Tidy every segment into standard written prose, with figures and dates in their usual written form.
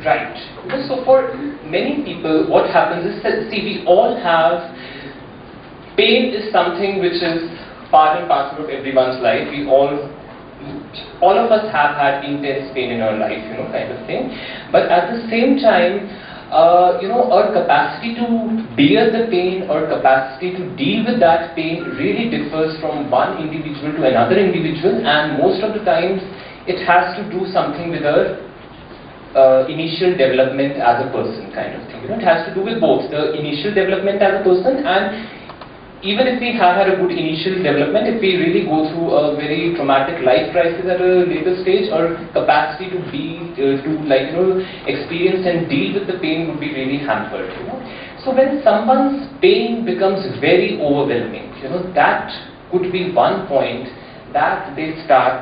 Right. So for many people, what happens is that, see, we all have, pain is something which is part and parcel of everyone's life. We all of us have had intense pain in our life, kind of thing. But at the same time, our capacity to bear the pain, or capacity to deal with that pain really differs from one individual to another individual, and most of the times it has to do something with our initial development as a person, kind of thing. It has to do with both the initial development as a person, and even if we have had a good initial development, if we really go through a very traumatic life crisis at a later stage, our capacity to experience and deal with the pain would be really hampered. So when someone's pain becomes very overwhelming, that could be one point that they start,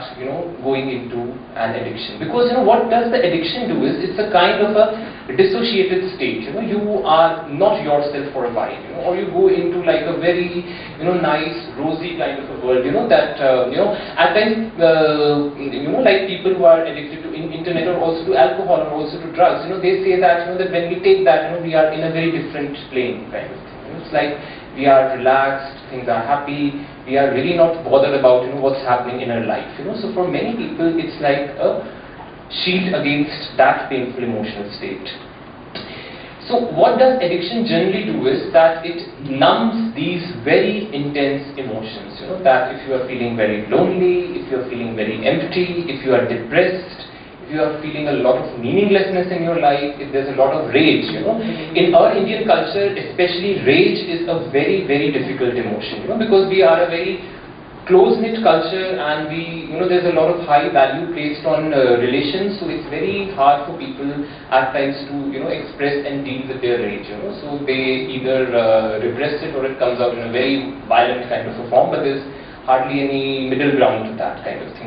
going into an addiction. Because what does the addiction do is, it's a kind of a dissociated state. You are not yourself for a while, or you go into like a very, nice, rosy kind of a world, that, at times, like people who are addicted to internet, or also to alcohol, or also to drugs, they say that, that when we take that, we are in a very different plane, kind of thing. It's like we are relaxed, things are happy, we are really not bothered about what's happening in our life. So for many people, it's like a shield against that painful emotional state. So what does addiction generally do is that it numbs these very intense emotions. That if you are feeling very lonely, if you are feeling very empty, if you are depressed, if you are feeling a lot of meaninglessness in your life, if there's a lot of rage, In our Indian culture, especially, rage is a very, very difficult emotion, because we are a very close-knit culture, and there's a lot of high value placed on relations, so it's very hard for people at times to, express and deal with their rage, So they either repress it, or it comes out in a very violent kind of a form, but there's hardly any middle ground to that kind of thing.